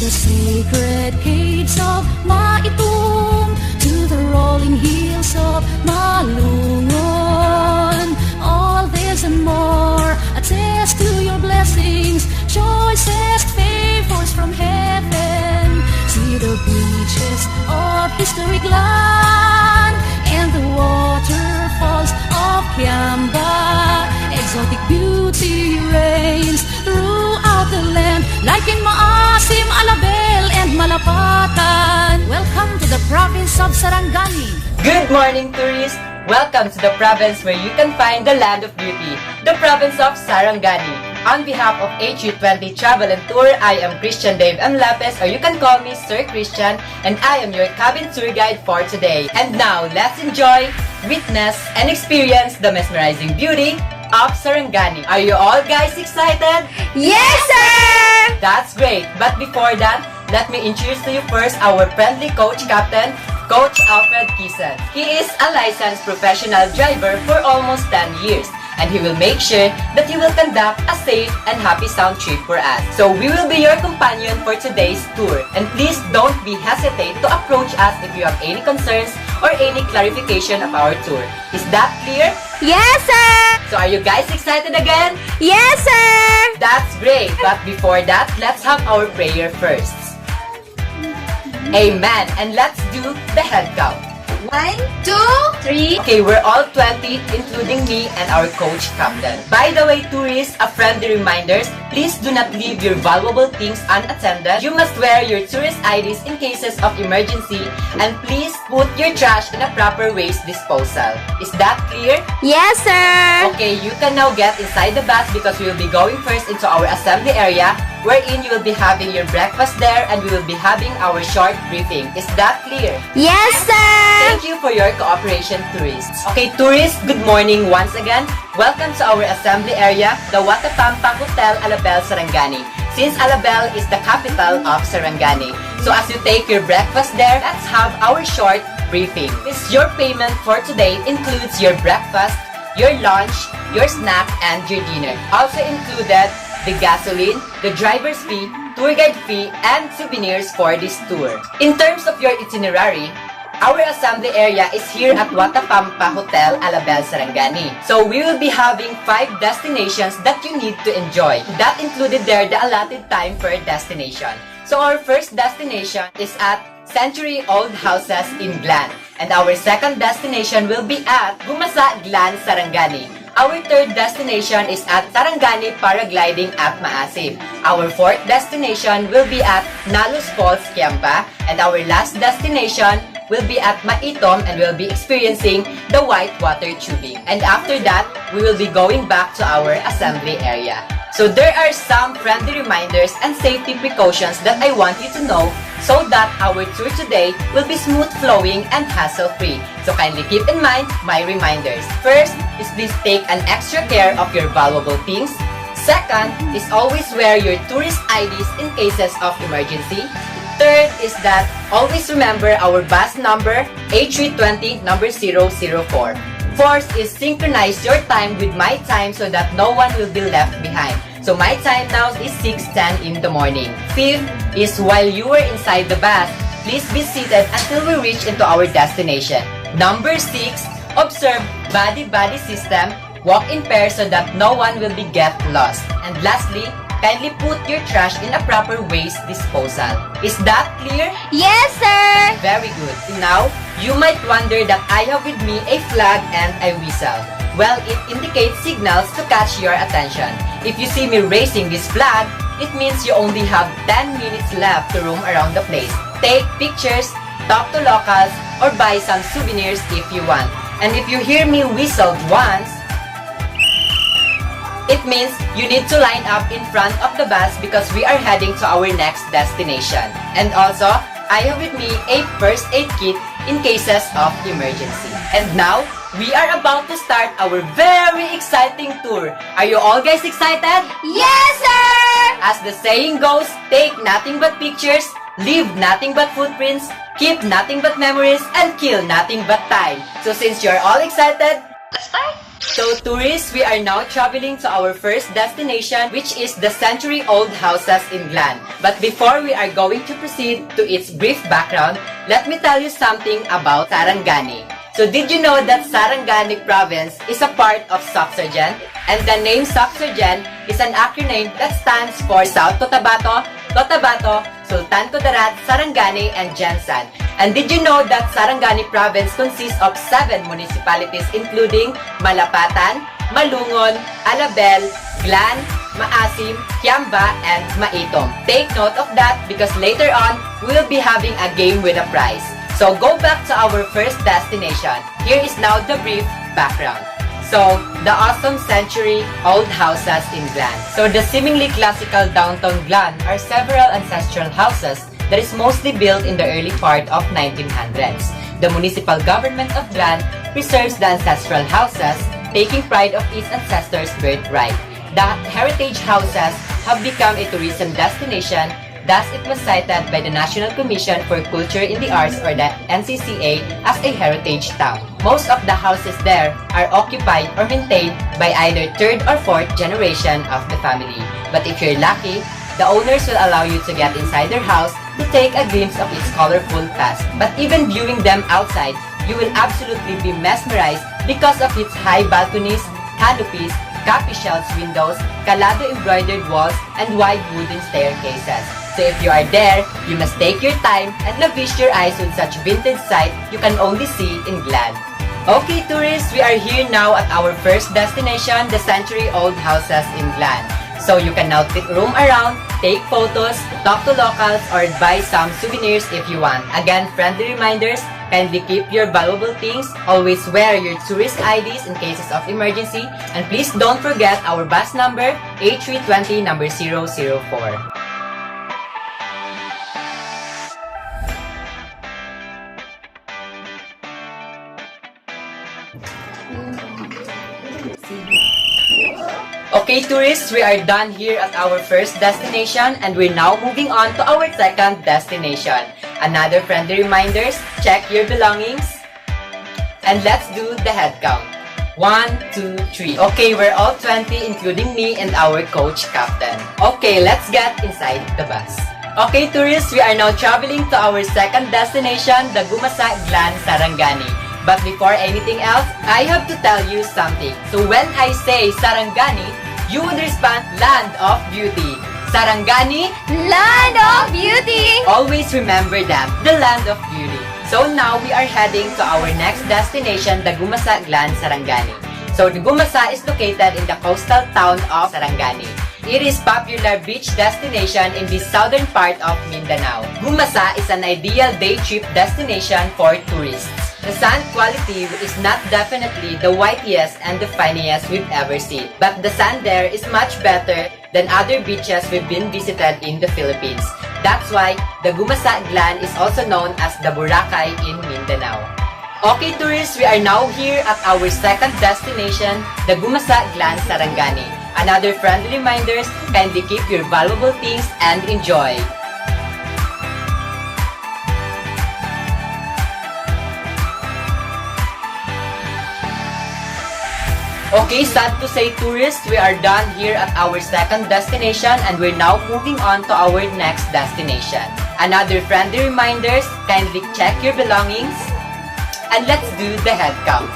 the sacred caves of Maitum, to the rolling hills of Malungon. All this and more attest to your blessings, choicest favors from heaven. See the beaches of historic land and the waterfalls of Kiamba. Exotic beauty reigns throughout the land, like in Maasim, Alabel, and Malapatan. Welcome to the province of Sarangani. Good morning, tourists! Welcome to the province where you can find the land of beauty, the province of Sarangani. On behalf of HU20 Travel and Tour, I am Christian Dave M. Lapes, or you can call me Sir Christian, and I am your cabin tour guide for today. And now, let's enjoy, witness, and experience the mesmerizing beauty of Sarangani. Are you all guys excited? Yes, sir! That's great. But before that, let me introduce to you first our friendly coach captain, Coach Alfred Kisan. He is a licensed professional driver for almost 10 years. And he will make sure that he will conduct a safe and happy sound trip for us. So we will be your companion for today's tour. And please don't be hesitate to approach us if you have any concerns or any clarification of our tour. Is that clear? Yes, sir! So are you guys excited again? Yes, sir! That's great! But before that, let's have our prayer first. Amen! And let's do the head count. 1, 2, 3. Okay, we're all 20, including me and our coach captain. By the way, tourists, a friendly reminder, please do not leave your valuable things unattended. You must wear your tourist IDs in cases of emergency, and please put your trash in a proper waste disposal. Is that clear? Yes, sir! Okay, you can now get inside the bus because we will be going first into our assembly area, wherein you will be having your breakfast there and we will be having our short briefing. Is that clear? Yes, sir! Thank you for your cooperation, tourists. Okay, tourists, good morning once again. Welcome to our assembly area, the Watapampa Hotel Alabel, Sarangani. Since Alabel is the capital of Sarangani. So as you take your breakfast there, let's have our short briefing. Your payment for today includes your breakfast, your lunch, your snack, and your dinner. Also included the gasoline, the driver's fee, tour guide fee, and souvenirs for this tour. In terms of your itinerary, our assembly area is here at Watapampa Hotel, Alabel, Sarangani. So we will be having 5 destinations that you need to enjoy. That included there the allotted time per destination. So our first destination is at Century Old Houses in Glen. And our second destination will be at Gumasad, Glen, Sarangani. Our third destination is at Sarangani Paragliding at Maasim. Our fourth destination will be at Nalus Falls, Kiamba. And our last destination will be at Maitom, and we'll be experiencing the whitewater tubing. And after that, we will be going back to our assembly area. So there are some friendly reminders and safety precautions that I want you to know so that our tour today will be smooth flowing and hassle-free. So kindly keep in mind my reminders. First is please take an extra care of your valuable things. Second is always wear your tourist IDs in cases of emergency. Third is that always remember our bus number H320 number 004. Fourth is synchronize your time with my time so that no one will be left behind. So my time now is 6:10 in the morning. Fifth is while you are inside the bus, please be seated until we reach into our destination. Number 6, observe body-body system, walk in pairs so that no one will be get lost. And lastly, kindly put your trash in a proper waste disposal. Is that clear? Yes, sir! Very good. Now, you might wonder that I have with me a flag and a whistle. Well, it indicates signals to catch your attention. If you see me raising this flag, it means you only have 10 minutes left to roam around the place. Take pictures, talk to locals, or buy some souvenirs if you want. And if you hear me whistle once, it means you need to line up in front of the bus because we are heading to our next destination. And also, I have with me a first aid kit in cases of emergency. And now, we are about to start our very exciting tour. Are you all guys excited? Yes, sir! As the saying goes, take nothing but pictures, leave nothing but footprints, keep nothing but memories, and kill nothing but time. So since you're all excited, let's start! So tourists, we are now traveling to our first destination, which is the century-old houses in Glen. But before we are going to proceed to its brief background, let me tell you something about Sarangani. So did you know that Sarangani province is a part of Soxargen? And the name Soxargen is an acronym that stands for South Cotabato, Cotabato, Sultan Kudarat, Sarangani, and Jensan. And did you know that Sarangani province consists of 7 municipalities including Malapatan, Malungon, Alabel, Glan, Maasim, Kiamba, and Maitom. Take note of that because later on, we will be having a game with a prize. So go back to our first destination. Here is now the brief background. So, the awesome century-old houses in Glen. So, the seemingly classical downtown Glen are several ancestral houses that is mostly built in the early part of 1900s. The municipal government of Glen preserves the ancestral houses, taking pride of its ancestors' birthright. The heritage houses have become a tourism destination. Thus, it was cited by the National Commission for Culture in the Arts or the NCCA as a heritage town. Most of the houses there are occupied or maintained by either 3rd or 4th generation of the family. But if you're lucky, the owners will allow you to get inside their house to take a glimpse of its colorful past. But even viewing them outside, you will absolutely be mesmerized because of its high balconies, canopies, copy shelves windows, calado embroidered walls, and wide wooden staircases. So if you are there, you must take your time and lavish your eyes with such vintage sight you can only see in Glen. Okay tourists, we are here now at our first destination, the century-old houses in Glen. So you can now roam around, take photos, talk to locals, or buy some souvenirs if you want. Again, friendly reminders, kindly keep your valuable things, always wear your tourist IDs in cases of emergency, and please don't forget our bus number, A320 number 004. Okay tourists, we are done here at our first destination and we're now moving on to our second destination. Another friendly reminders, check your belongings. And let's do the head count. 1, 2, 3. Okay, we're all 20 including me and our coach captain. Okay, let's get inside the bus. Okay tourists, we are now traveling to our second destination, the Gumasad, Glen, Sarangani. But before anything else, I have to tell you something. So when I say Sarangani, you would respond Land of Beauty. Sarangani, Land of Beauty! always remember that, the Land of Beauty. So now we are heading to our next destination, the Gumasad, Glen, Sarangani. So the Gumasad is located in the coastal town of Sarangani. It is popular beach destination in the southern part of Mindanao. Gumasad is an ideal day trip destination for tourists. The sand quality is not definitely the whitest and the finest we've ever seen, but the sand there is much better than other beaches we've been visited in the Philippines. That's why the Gumasad Glen is also known as the Boracay in Mindanao. Okay tourists, we are now here at our second destination, the Gumasad Glen, Sarangani. Another friendly reminders, kindly keep your valuable things and enjoy. Okay, sad to say tourists, we are done here at our second destination and we're now moving on to our next destination. Another friendly reminders, kindly check your belongings. And let's do the head count.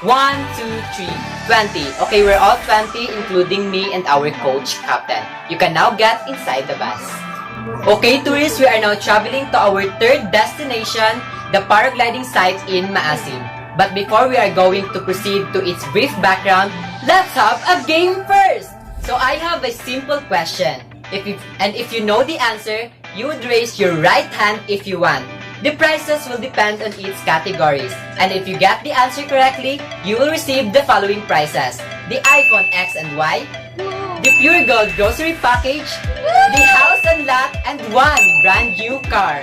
1, 2, 3, 20. Okay, we're all 20 including me and our coach captain. You can now get inside the bus. Okay tourists, we are now traveling to our third destination, the paragliding site in Maasim. But before we are going to proceed to its brief background, let's have a game first! So I have a simple question. If you know the answer, you would raise your right hand if you want. The prizes will depend on its categories. And if you get the answer correctly, you will receive the following prizes. The iPhone X and Y, the Pure Gold grocery package, the house and lot, and one brand new car.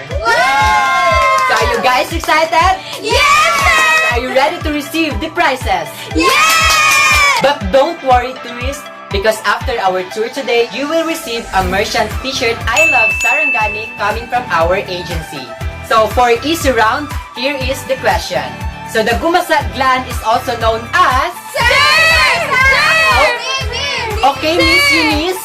So are you guys excited? Yes! Are you ready to receive the prizes? Yes! But don't worry tourists, because after our tour today, you will receive a merchant t-shirt I Love Sarangani coming from our agency. So for easy round, here is the question. So the Gumasad Glen is also known as Sarangani! Okay, Miss Eunice.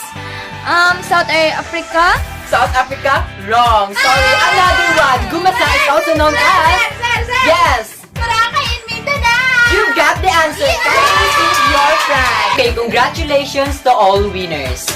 South Africa. South Africa? Wrong. Sorry. Another one. Gumasad is also known as... Yes. Boracay in Mindanao. You got the answer. Can you receive your prize? Okay, congratulations to all winners.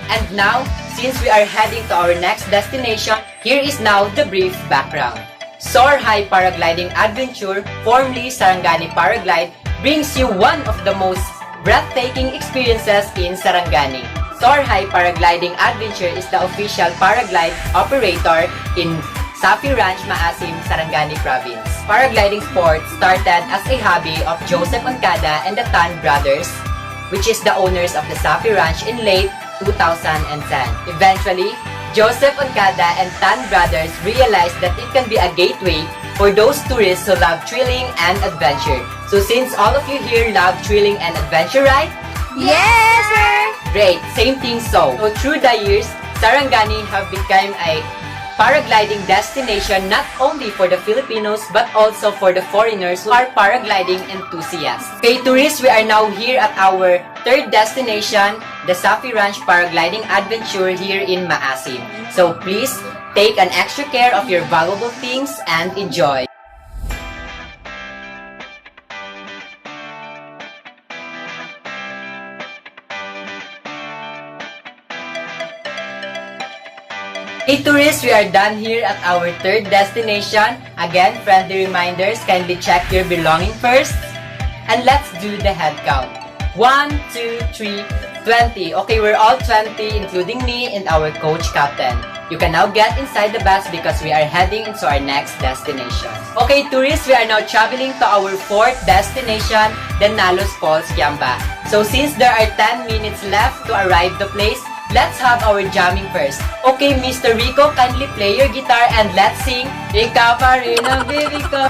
And now, since we are heading to our next destination, here is now the brief background. Soar High Paragliding Adventure, formerly Sarangani Paraglide, brings you one of the most breathtaking experiences in Sarangani. Soar High Paragliding Adventure is the official paraglide operator in Safi Ranch, Maasim, Sarangani Province. Paragliding sport started as a hobby of Joseph Oncada and the Tan brothers, which is the owners of the Safi Ranch in late 2010. Eventually, Joseph Oncada and Tan brothers realized that it can be a gateway for those tourists who love thrilling and adventure. So since all of you here love thrilling and adventure, right? Yes, sir. Great, same thing so. So through the years, Sarangani have become a paragliding destination not only for the Filipinos but also for the foreigners who are paragliding enthusiasts. Okay, tourists, we are now here at our third destination, the Safi Ranch Paragliding Adventure here in Maasim. So please take an extra care of your valuable things and enjoy. Hey tourists, we are done here at our third destination. Again, friendly reminders, kindly check your belongings first. And let's do the head count. 1, 2, 3, 20. Okay, we're all 20, including me and our coach captain. You can now get inside the bus because we are heading into our next destination. Okay, tourists, we are now traveling to our fourth destination, the Nalus Falls, Kiamba. So since there are 10 minutes left to arrive the place, let's have our jamming first. Okay, Mr. Rico, kindly play your guitar and let's sing Ikaw pa rin ang baby ko.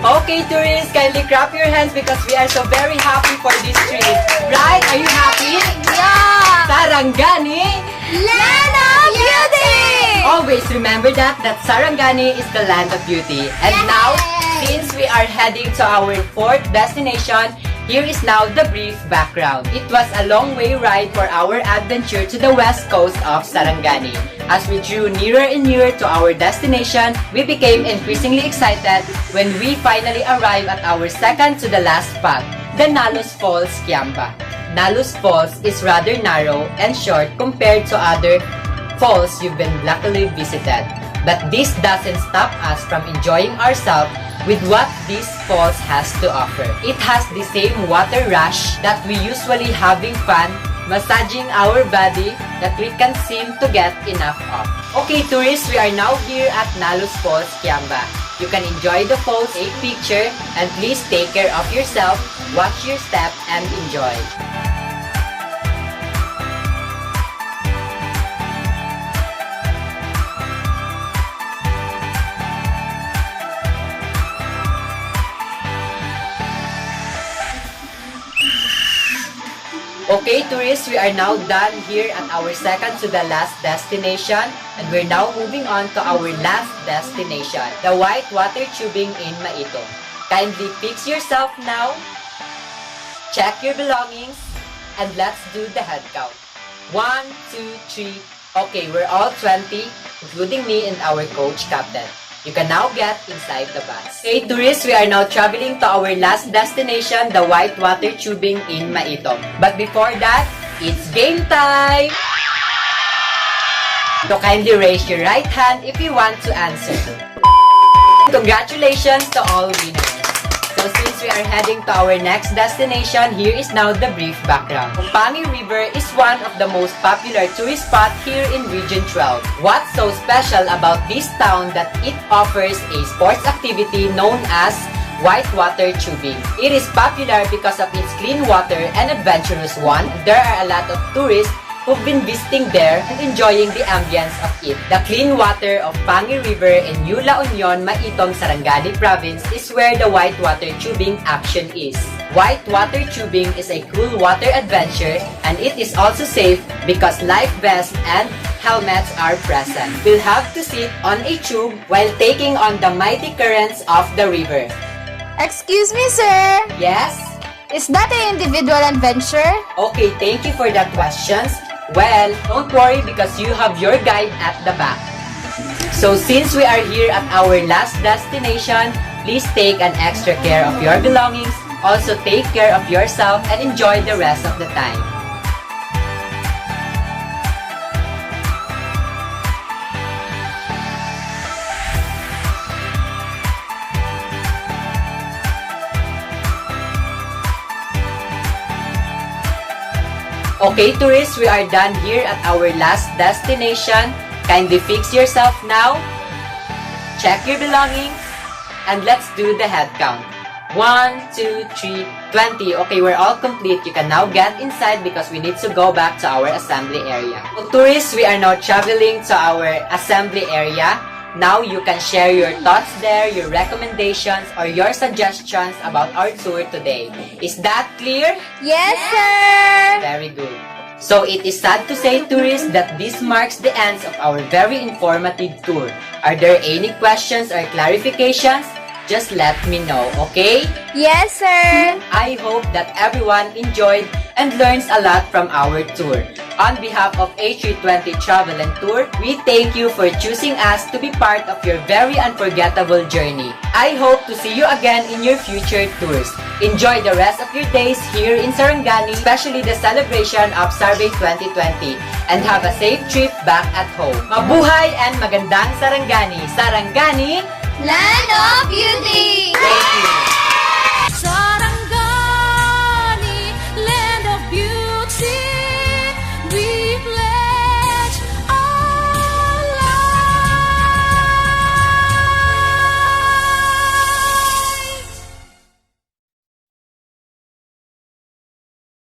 Okay, tourists, kindly clap your hands because we are so very happy for this trip. Right? Are you happy? Yeah. Sarangani! Land of Beauty. Always remember that Sarangani is the land of beauty. And now, since we are heading to our fourth destination, here is now the brief background. It was a long way ride for our adventure to the west coast of Sarangani. As we drew nearer and nearer to our destination, we became increasingly excited when we finally arrived at our second to the last spot, the Nalus Falls, Kiamba. Nalus Falls is rather narrow and short compared to other falls you've been luckily visited. But this doesn't stop us from enjoying ourselves with what this falls has to offer. It has the same water rush that we usually having fun massaging our body that we can't seem to get enough of. Okay, tourists, we are now here at Nalus Falls, Kiamba. You can enjoy the falls, take picture, and please take care of yourself, watch your step, and enjoy. Okay, tourists, we are now done here at our second to the last destination, and we're now moving on to our last destination, the white water tubing in Maito. Kindly fix yourself now, check your belongings, and let's do the head count. 1, 2, 3. Okay, we're all 20, including me and our coach captain. You can now get inside the bus. Okay, tourists, we are now traveling to our last destination, the white water tubing in Maito. But before that, it's game time! So kindly raise your right hand if you want to answer. Congratulations to all winners! So since we are heading to our next destination, here is now the brief background. Kumpangi River is one of the most popular tourist spots here in Region 12. What's so special about this town that it offers a sports activity known as whitewater tubing. It is popular because of its clean water and adventurous one. There are a lot of tourists who've been visiting there and enjoying the ambience of it. The clean water of Pangi River in New La Union, Maitong, Sarangani Province is where the whitewater tubing action is. Whitewater tubing is a cool water adventure and it is also safe because life vests and helmets are present. We'll have to sit on a tube while taking on the mighty currents of the river. Excuse me, sir. Yes? Is that an individual adventure? Okay, thank you for that questions. Well, don't worry because you have your guide at the back. So since we are here at our last destination, please take an extra care of your belongings. Also take care of yourself and enjoy the rest of the time. Okay, tourists, we are done here at our last destination. Kindly fix yourself now. Check your belongings. And let's do the head count. 1, 2, 3, 20. Okay, we're all complete. You can now get inside because we need to go back to our assembly area. So, tourists, we are now traveling to our assembly area. Now you can share your thoughts there, your recommendations, or your suggestions about our tour today. Is that clear? Yes, sir. Very good. So it is sad to say, tourists, that this marks the end of our very informative tour. Are there any questions or clarifications? Just let me know, okay? Yes, sir. I hope that everyone enjoyed and learns a lot from our tour. On behalf of A320 Travel and Tour, we thank you for choosing us to be part of your very unforgettable journey. I hope to see you again in your future tours. Enjoy the rest of your days here in Sarangani, especially the celebration of Survey 2020, and have a safe trip back at home. Mabuhay and magandang Sarangani! Sarangani! Land of Beauty! Thank you!